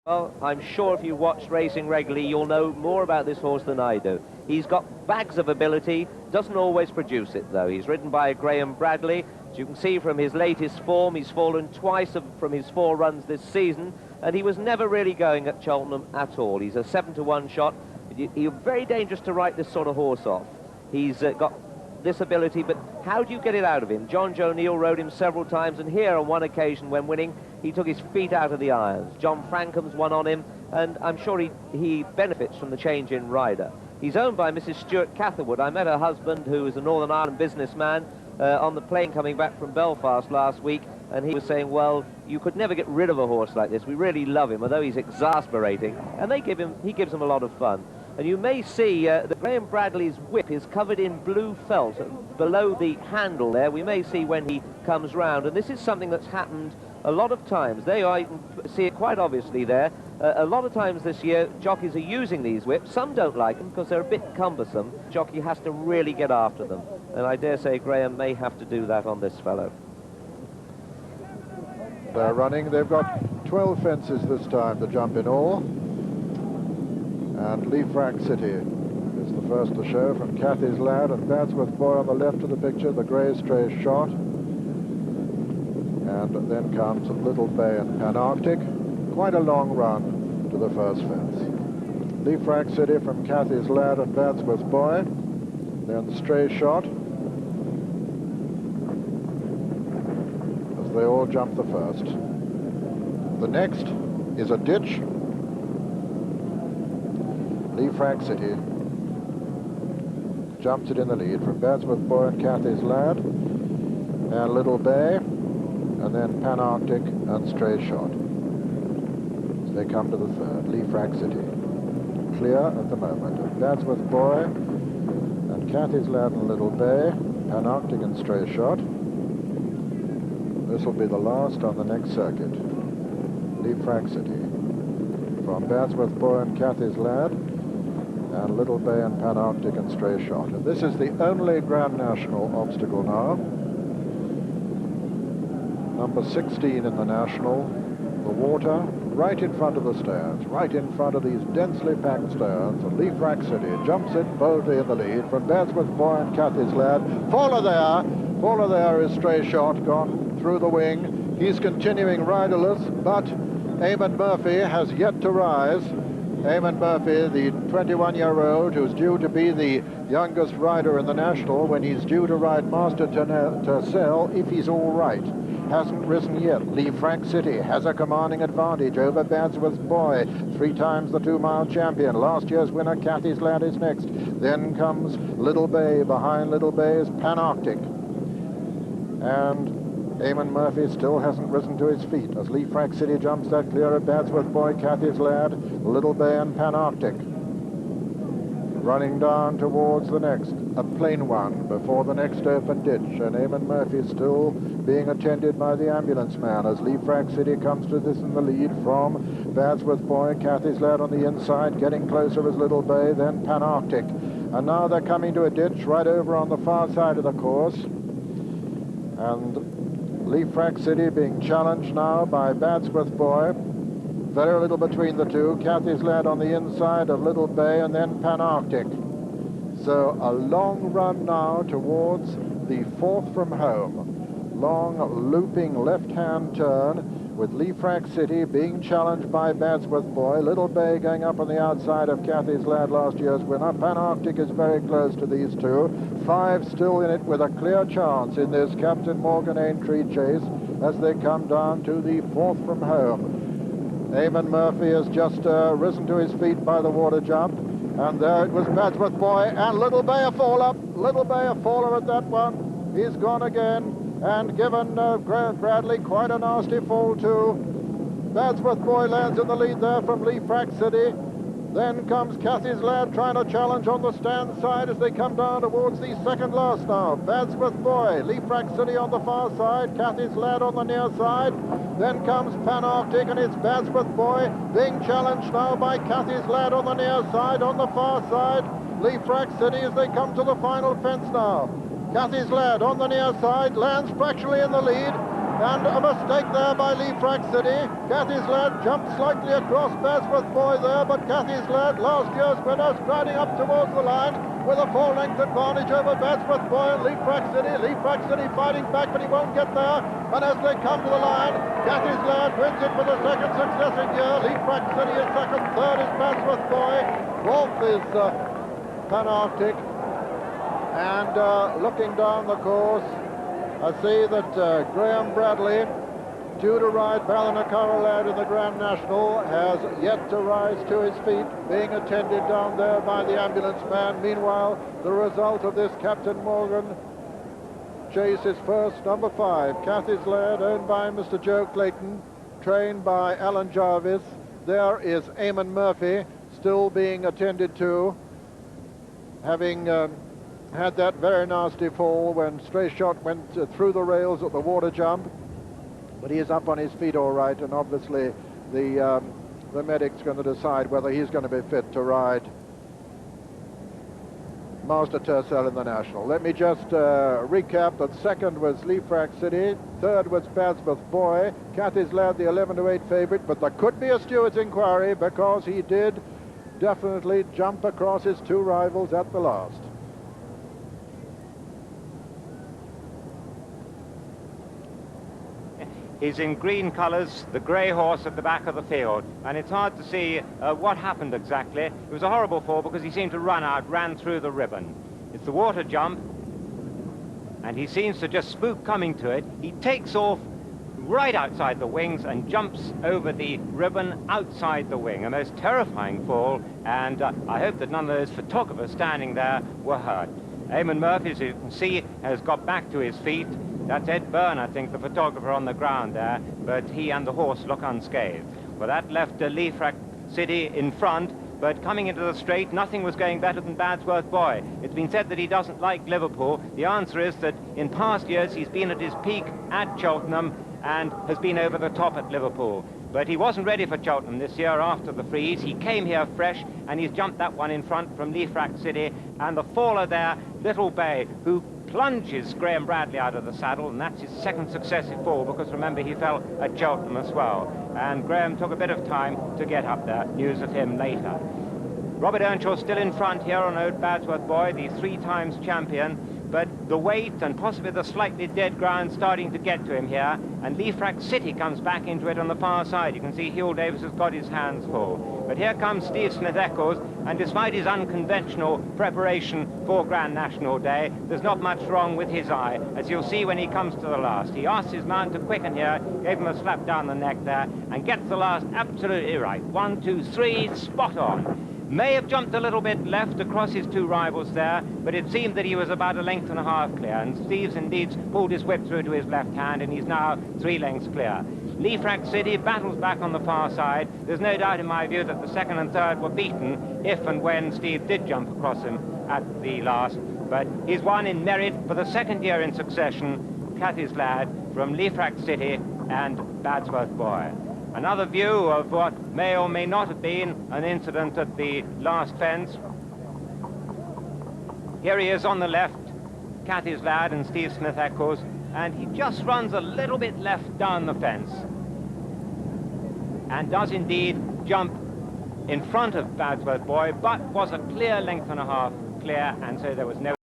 Well, I'm sure if you watch racing regularly, you'll know more about this horse than I do. He's got bags of ability, doesn't always produce it, though. He's ridden by Graham Bradley. As you can see from his latest form, he's fallen twice from his 4 runs this season, and he was never really going at Cheltenham at all. He's a 7-to-1 shot. You're very dangerous to write this sort of horse off. He's got this ability, but how do you get it out of him? John Joe Neal rode him several times, and here on one occasion when winning, he took his feet out of the irons. John Francome's won on him, and I'm sure he benefits from the change in rider. He's owned by Mrs. Stuart Catherwood. I met her husband, who is a Northern Ireland businessman, on the plane coming back from Belfast last week, and he was saying, well, you could never get rid of a horse like this. We really love him, although he's exasperating, and he gives him a lot of fun. And you may see that Graham Bradley's whip is covered in blue felt below the handle there. We may see when he comes round, and this is something that's happened a lot of times. I can see it quite obviously there. A lot of times this year, jockeys are using these whips. Some don't like them because they're a bit cumbersome. Jockey has to really get after them, and I dare say Graham may have to do that on this fellow. They're running. They've got 12 fences this time to jump in all. And Liverpool City is the first to show from Kathies Lad and Badsworth Boy on the left of the picture, the grey stray shot. And then comes Little Bay and Panarctic. Quite a long run to the first fence. Liverpool City from Kathies Lad and Badsworth Boy. Then Stray Shot. As they all jump the first. The next is a ditch. Liverpool City jumps it in the lead from Badsworth Boy and Kathies Lad, and Little Bay, and then Panarctic and Stray Shot. As they come to the third, Liverpool City clear at the moment. Badsworth Boy and Kathies Lad and Little Bay, Panarctic and Stray Shot. This will be the last on the next circuit. Liverpool City from Badsworth Boy and Kathies Lad, and Little Bay and Panarctic and Stray Shot. And this is the only Grand National obstacle now. Number 16 in the National, the water, right in front of the stands, right in front of these densely packed stands. And Liverpool City jumps it boldly in the lead from Badsworth Boy and Kathies Lad. Faller there is Stray Shot, gone through the wing. He's continuing riderless, but Eamon Murphy has yet to rise. Eamon Murphy, the 21-year-old who's due to be the youngest rider in the National when he's due to ride Master Tercel if he's all right. Hasn't risen yet. Liverpool City has a commanding advantage over Badsworth Boy, 3 times the 2-mile champion. Last year's winner, Kathies Lad, is next. Then comes Little Bay. Behind Little Bay is Panarctic. And Eamon Murphy still hasn't risen to his feet as Liverpool City jumps that clear of Badsworth Boy, Kathies Lad, Little Bay and Panarctic. Running down towards the next, a plain one before the next open ditch, and Eamon Murphy still being attended by the ambulance man as Liverpool City comes to this in the lead from Badsworth Boy, Kathies Lad on the inside, getting closer as Little Bay, then Panarctic. And now they're coming to a ditch right over on the far side of the course. And Liverpool City being challenged now by Badsworth Boy. Very little between the two. Kathies Lad on the inside of Little Bay, and then Panarctic. So a long run now towards the 4th from home. Long looping left-hand turn with Liverpool City being challenged by Badsworth Boy. Little Bay going up on the outside of Kathies Lad, last year's winner. Panarctic is very close to these two. 5 still in it with a clear chance in this Captain Morgan Aintree chase as they come down to the 4th from home. Eamon Murphy has just risen to his feet by the water jump. And there it was Badsworth Boy and Little Bay a faller. Little Bay a faller at that one. He's gone again. And given Graham Bradley quite a nasty fall too. Badsworth Boy lands in the lead there from Liverpool City. Then comes Kathies Lad trying to challenge on the stand side as they come down towards the second last now. Badsworth Boy, Liverpool City on the far side, Kathies Lad on the near side. Then comes Panarctic, and it's Badsworth Boy being challenged now by Kathies Lad on the near side, on the far side. Liverpool City as they come to the final fence now. Kathies Lad on the near side, lands fractionally in the lead. And a mistake there by Liefrack City. Kathies lad jumped slightly across Basworth Boy there, but Kathies lad, last year's winner, striding up towards the line with a 4-length advantage over Basworth Boy and Liefrack City. Liefrack City fighting back, but he won't get there. And as they come to the line, Kathies lad wins it for the second successive year. Liefrack City is second, third is Basworth Boy, fourth is Panarctic. And looking down the course, I see that Graham Bradley, due to ride Ballinacarra Lad in the Grand National, has yet to rise to his feet, being attended down there by the ambulance man. Meanwhile, the result of this Captain Morgan chase is first, number 5, Kathies Lad, owned by Mr. Joe Clayton, trained by Alan Jarvis. There is Eamon Murphy, still being attended to, having had that very nasty fall when Stray Shot went through the rails at the water jump. But he is up on his feet all right, and obviously the medic's going to decide whether he's going to be fit to ride Master Tercel in the National. Let me just recap that second was Liefrack City, third was Basworth Boy, Kathies Lad the 11-8 favourite, but there could be a steward's inquiry because he did definitely jump across his two rivals at the last. He's in green colours, the grey horse at the back of the field, and it's hard to see what happened exactly. It was a horrible fall because he seemed to ran through the ribbon. It's the water jump, and he seems to just spook coming to it. He takes off right outside the wings and jumps over the ribbon outside the wing. A most terrifying fall, and I hope that none of those photographers standing there were hurt. Eamon Murphy, as you can see, has got back to his feet. That's Ed Byrne, I think, the photographer on the ground there, but he and the horse look unscathed. Well, that left Liefrack City in front, but coming into the straight, nothing was going better than Basworth Boy. It's been said that he doesn't like Liverpool. The answer is that in past years he's been at his peak at Cheltenham and has been over the top at Liverpool. But he wasn't ready for Cheltenham this year after the freeze. He came here fresh, and he's jumped that one in front from Liefrack City, and the faller there, Little Bay, who plunges Graham Bradley out of the saddle, and that's his second successive fall, because remember he fell at Cheltenham as well, and Graham took a bit of time to get up there. News of him later. Robert Earnshaw still in front here on Old Basworth Boy, the 3-times champion, but the weight and possibly the slightly dead ground starting to get to him here, and Liefrack City comes back into it on the far side. You can see Hugh Davis has got his hands full. But here comes Steve Smith-Eccles, and despite his unconventional preparation for Grand National Day, there's not much wrong with his eye, as you'll see when he comes to the last. He asks his mount to quicken here, gave him a slap down the neck there, and gets the last absolutely right. 1, 2, 3, spot on. May have jumped a little bit left across his two rivals there, but it seemed that he was about 1.5 lengths clear, and Steve's indeed pulled his whip through to his left hand, and he's now 3 lengths clear. Liefrack City battles back on the far side. There's no doubt in my view that the second and third were beaten if and when Steve did jump across him at the last, but he's won in merit for the second year in succession, Kathies Lad from Liefrack City and Basworth Boy. Another view of what may or may not have been an incident at the last fence. Here he is on the left, Kathies Lad and Steve Smith-Eccles, and he just runs a little bit left down the fence and does indeed jump in front of Basworth Boy, but was a clear 1.5 lengths clear, and so there was no